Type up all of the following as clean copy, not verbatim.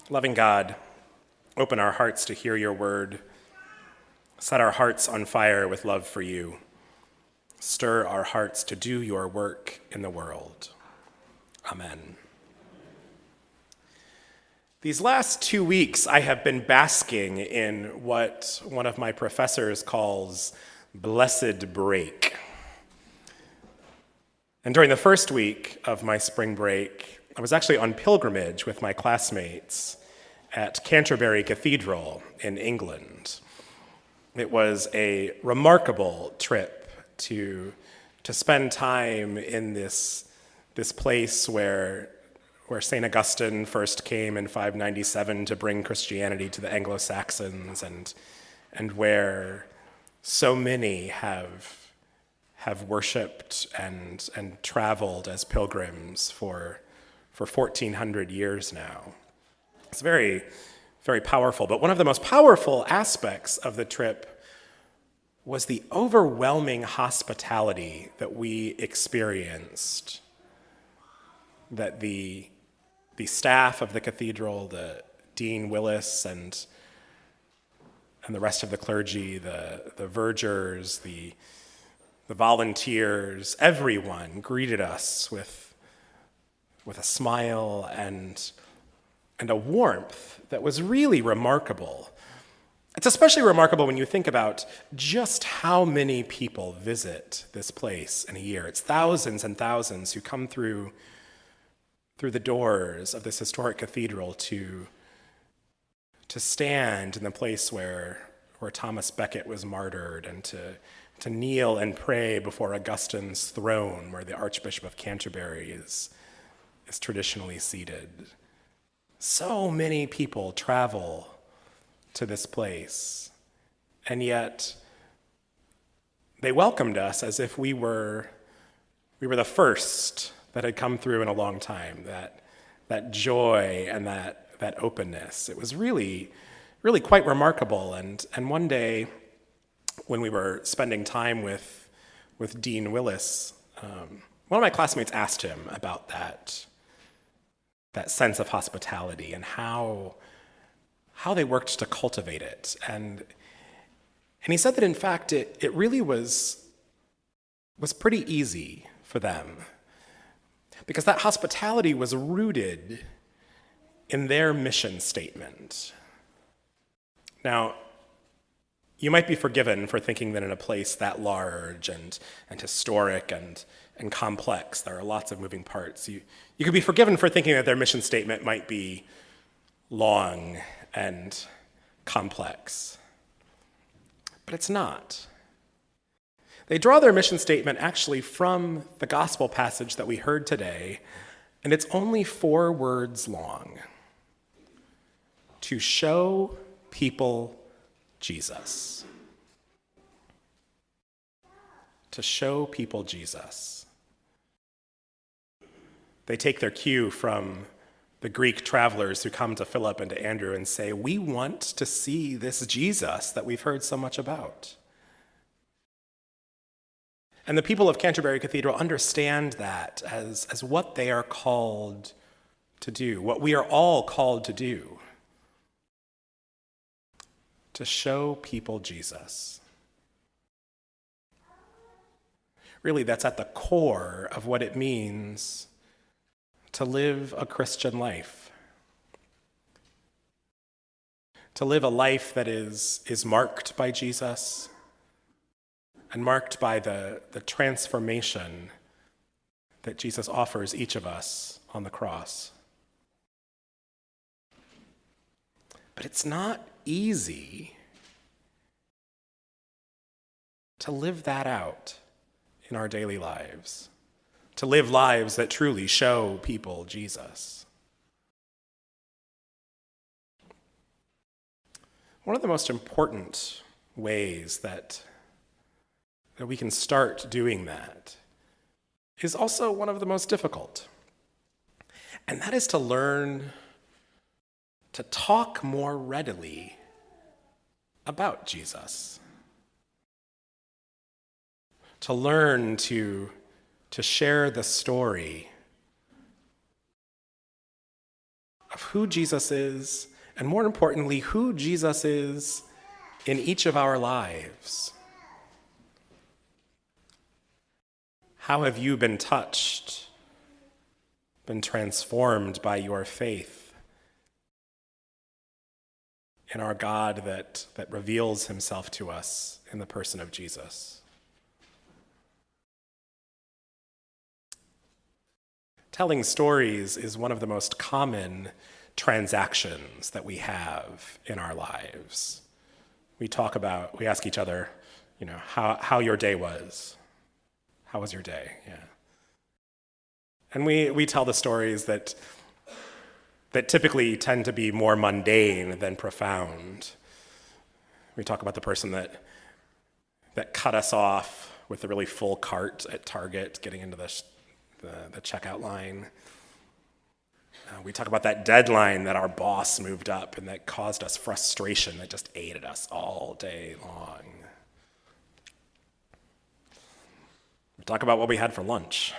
Loving God, open our hearts to hear your word. Set our hearts on fire with love for you. Stir our hearts to do your work in the world. Amen. These last 2 weeks, I have been basking in what one of my professors calls blessed break. And during the first week of my spring break, I was actually on pilgrimage with my classmates at Canterbury Cathedral in England. It was a remarkable trip to spend time in this place where St. Augustine first came in 597 to bring Christianity to the Anglo-Saxons, and where so many have worshipped and traveled as pilgrims for 1,400 years now. It's very, very powerful. But one of the most powerful aspects of the trip was the overwhelming hospitality that we experienced, that the staff of the cathedral, the Dean Willis and the rest of the clergy, the vergers, the volunteers, everyone greeted us with a smile and a warmth that was really remarkable. It's especially remarkable when you think about just how many people visit this place in a year. It's thousands and thousands who come through the doors of this historic cathedral to stand in the place where Thomas Becket was martyred, and to kneel and pray before Augustine's throne, where the Archbishop of Canterbury is traditionally seated. So many people travel to this place, and yet they welcomed us as if we were the first that had come through in a long time, that joy and that openness. It was really, really quite remarkable. And one day when we were spending time with Dean Willis, one of my classmates asked him about that sense of hospitality and how they worked to cultivate it. And he said that, in fact, it really was pretty easy for them, because that hospitality was rooted in their mission statement. Now, you might be forgiven for thinking that in a place that large and historic and complex, there are lots of moving parts. You could be forgiven for thinking that their mission statement might be long and complex. But it's not. They draw their mission statement actually from the gospel passage that we heard today, and it's only 4 words long: to show people Jesus. To show people Jesus. They take their cue from the Greek travelers who come to Philip and to Andrew and say, "We want to see this Jesus that we've heard so much about." And the people of Canterbury Cathedral understand that as what they are called to do, what we are all called to do: to show people Jesus. Really, that's at the core of what it means to live a Christian life. To live a life that is marked by Jesus and marked by the transformation that Jesus offers each of us on the cross. But it's not easy to live that out in our daily lives, to live lives that truly show people Jesus. One of the most important ways that we can start doing that is also one of the most difficult. And that is to learn to talk more readily about Jesus. To learn to share the story of who Jesus is, and more importantly, who Jesus is in each of our lives. How have you been touched, been transformed by your faith in our God that reveals himself to us in the person of Jesus? Telling stories is one of the most common transactions that we have in our lives. We ask each other, how your day was. How was your day? Yeah. And we tell the stories that typically tend to be more mundane than profound. We talk about the person that cut us off with a really full cart at Target, getting into the checkout line. We talk about that deadline that our boss moved up and that caused us frustration that just ate at us all day long. We talk about what we had for lunch.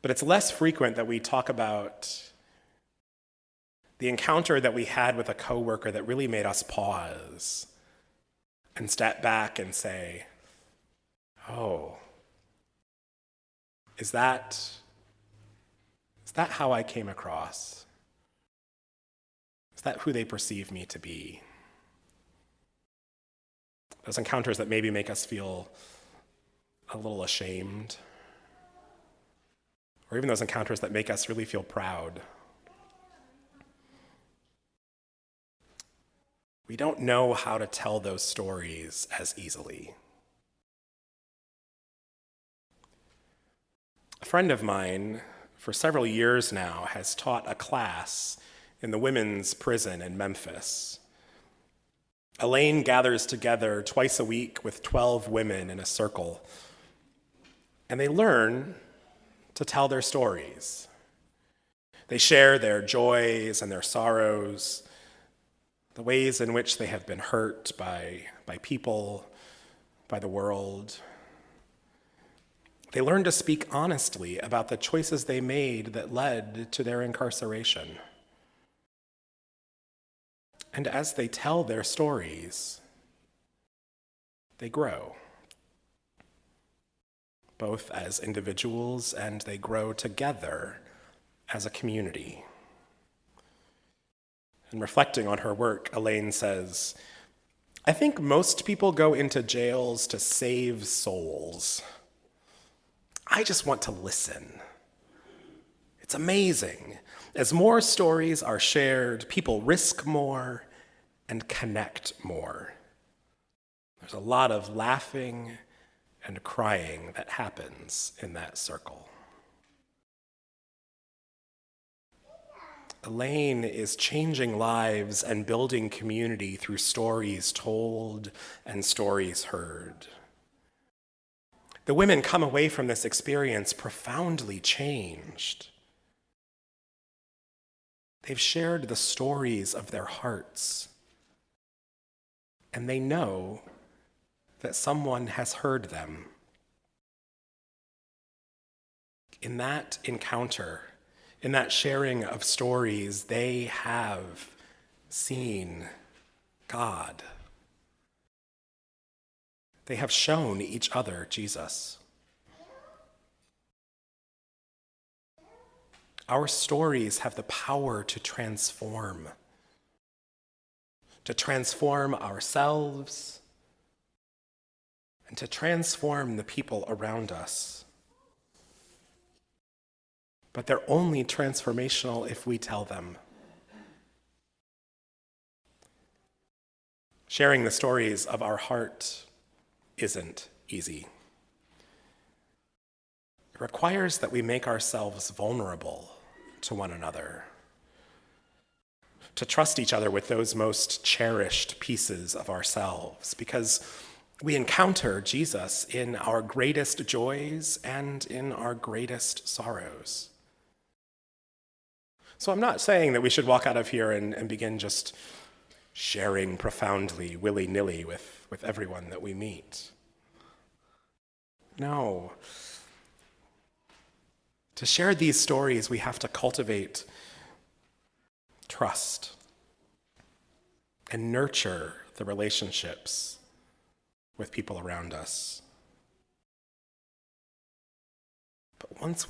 But it's less frequent that we talk about the encounter that we had with a coworker that really made us pause and step back and say, oh, is that how I came across? Is that who they perceive me to be? Those encounters that maybe make us feel a little ashamed, or even those encounters that make us really feel proud. We don't know how to tell those stories as easily. A friend of mine, for several years now, has taught a class in the women's prison in Memphis. Elaine gathers together twice a week with 12 women in a circle, and they learn to tell their stories. They share their joys and their sorrows, the ways in which they have been hurt by people, by the world. They learn to speak honestly about the choices they made that led to their incarceration. And as they tell their stories, they grow, both as individuals and they grow together as a community. And reflecting on her work, Elaine says, I think most people go into jails to save souls. I just want to listen. It's amazing. As more stories are shared, people risk more and connect more. There's a lot of laughing and crying that happens in that circle. Elaine is changing lives and building community through stories told and stories heard. The women come away from this experience profoundly changed. They've shared the stories of their hearts, and they know that someone has heard them. In that encounter, in that sharing of stories, they have seen God. They have shown each other Jesus. Our stories have the power to transform ourselves and to transform the people around us. But they're only transformational if we tell them. Sharing the stories of our heart isn't easy. It requires that we make ourselves vulnerable to one another, to trust each other with those most cherished pieces of ourselves, because we encounter Jesus in our greatest joys and in our greatest sorrows. So I'm not saying that we should walk out of here and begin just sharing profoundly, willy-nilly with everyone that we meet. No. To share these stories, we have to cultivate trust and nurture the relationships with people around us. But once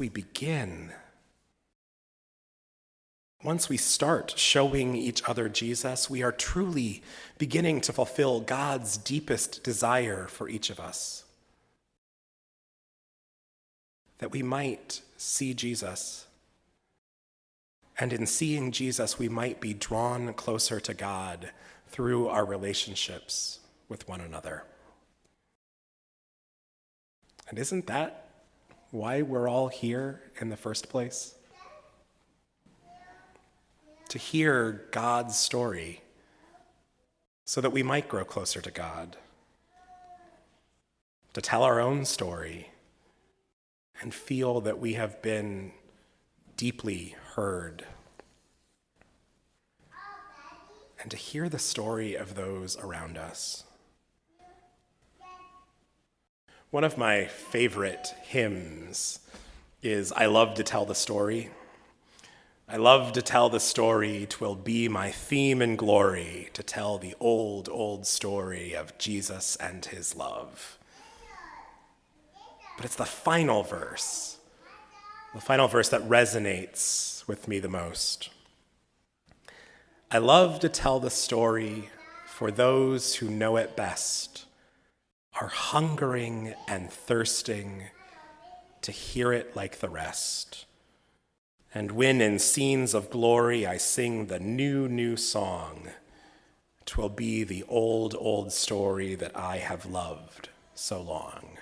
we start showing each other Jesus, we are truly beginning to fulfill God's deepest desire for each of us. That we might see Jesus. And in seeing Jesus, we might be drawn closer to God through our relationships with one another. And isn't that why we're all here in the first place? To hear God's story so that we might grow closer to God. To tell our own story and feel that we have been deeply heard. And to hear the story of those around us. One of my favorite hymns is I Love to Tell the Story. I love to tell the story, 'twill be my theme and glory, to tell the old, old story of Jesus and his love. But it's the final verse that resonates with me the most. I love to tell the story, for those who know it best are hungering and thirsting to hear it like the rest. And when in scenes of glory I sing the new, new song, 'twill be the old, old story that I have loved so long.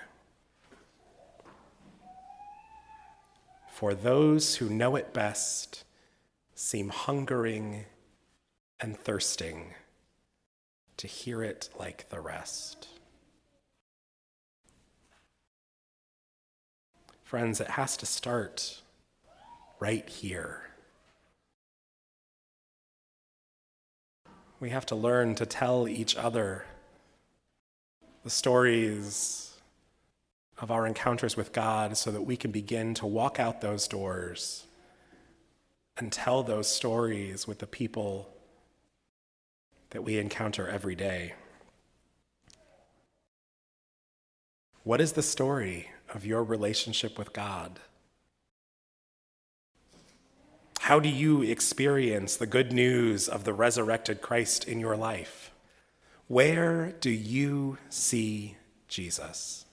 For those who know it best seem hungering and thirsting to hear it like the rest. Friends, it has to start right here. We have to learn to tell each other the stories of our encounters with God so that we can begin to walk out those doors and tell those stories with the people that we encounter every day. What is the story of your relationship with God? How do you experience the good news of the resurrected Christ in your life? Where do you see Jesus?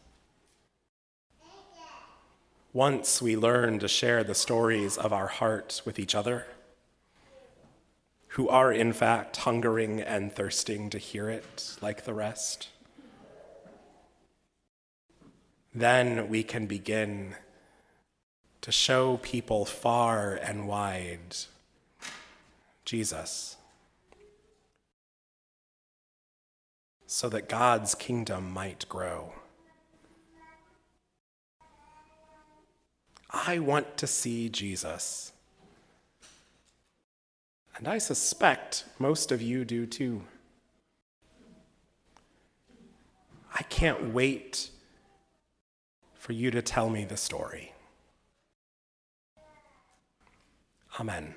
Once we learn to share the stories of our heart with each other, who are in fact hungering and thirsting to hear it like the rest, then we can begin to show people far and wide Jesus, so that God's kingdom might grow. I want to see Jesus. And I suspect most of you do too. I can't wait for you to tell me the story. Amen.